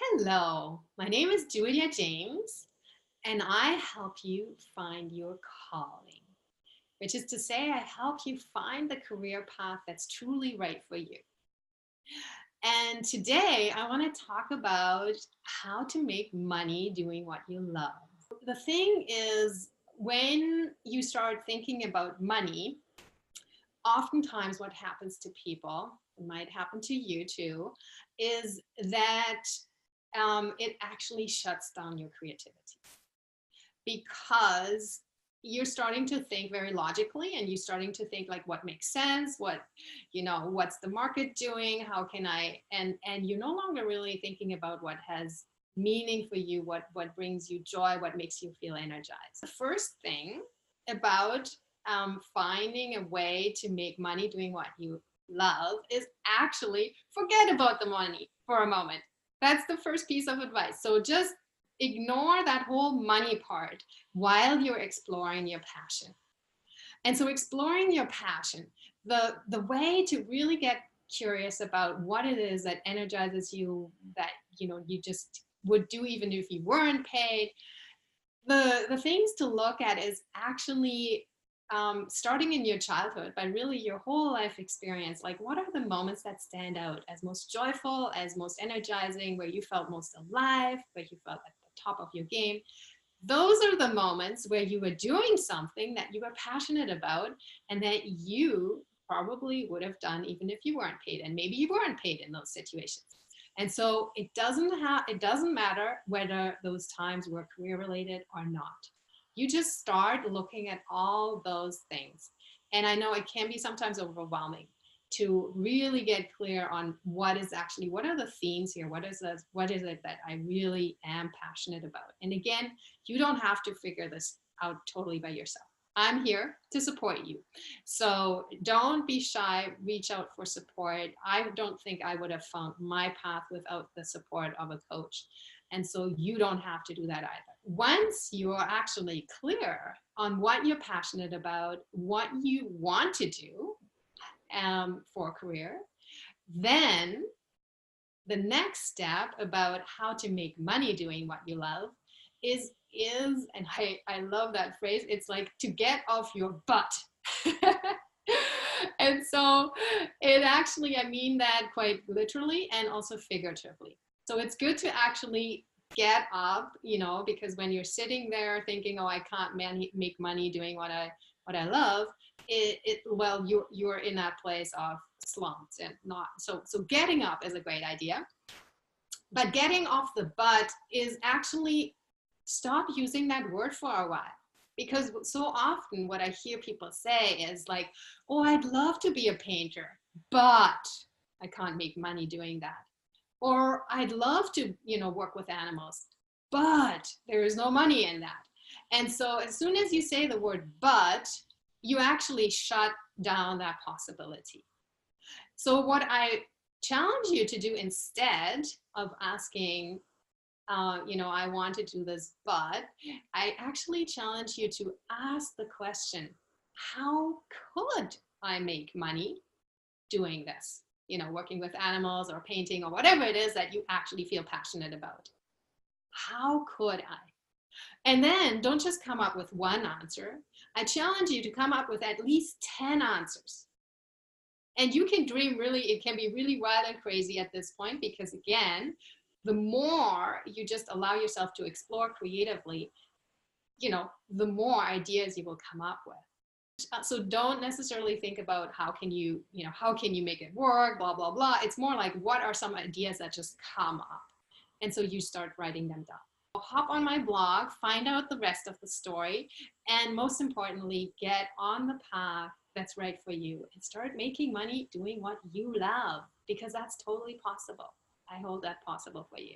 Hello, my name is Julia James, and I help you find your calling, which is to say, I help you find the career path that's truly right for you. And today, I want to talk about how to make money doing what you love. The thing is, when you start thinking about money, oftentimes what happens to people, it might happen to you too, is that it actually shuts down your creativity because you're starting to think very logically and you're starting to think like what makes sense, what's the market doing, how can I, and you're no longer really thinking about what has meaning for you, what brings you joy, what makes you feel energized. The first thing about finding a way to make money doing what you love is actually forget about the money for a moment. That's the first piece of advice. So just ignore that whole money part while you're exploring your passion. And so exploring your passion, the way to really get curious about what it is that energizes you, that you just would do even if you weren't paid. The things to look at is actually starting in your childhood, but really your whole life experience. Like, what are the moments that stand out as most joyful, as most energizing, where you felt most alive, where you felt at the top of your game? Those are the moments where you were doing something that you were passionate about and that you probably would have done even if you weren't paid. And maybe you weren't paid in those situations. And so it doesn't matter whether those times were career related or not. You just start looking at all those things. And I know it can be sometimes overwhelming to really get clear on what are the themes here? What is it that I really am passionate about? And again, you don't have to figure this out totally by yourself. I'm here to support you. So don't be shy, reach out for support. I don't think I would have found my path without the support of a coach. And so you don't have to do that either. Once you are actually clear on what you're passionate about, what you want to do for a career, then the next step about how to make money doing what you love is and I love that phrase, it's like to get off your butt. And so it actually, I mean that quite literally and also figuratively. So it's good to actually get up, because when you're sitting there thinking, oh, I can't make money doing what I love, well, you're in that place of slumps and not so getting up is a great idea. But getting off the butt is actually stop using that word for a while. Because so often what I hear people say is like, oh, I'd love to be a painter, but I can't make money doing that. Or I'd love to, work with animals, but there is no money in that. And so as soon as you say the word but, you actually shut down that possibility. So what I challenge you to do instead of asking, I want to do this, but I actually challenge you to ask the question, how could I make money doing this? Working with animals or painting or whatever it is that you actually feel passionate about. How could I? And then don't just come up with one answer. I challenge you to come up with at least 10 answers. And you can dream it can be really wild and crazy at this point, because again, the more you just allow yourself to explore creatively, the more ideas you will come up with. So don't necessarily think about how can you make it work, blah, blah, blah. It's more like, what are some ideas that just come up? And so you start writing them down. Hop on my blog, find out the rest of the story, and most importantly, get on the path that's right for you and start making money doing what you love, because that's totally possible. I hold that possible for you.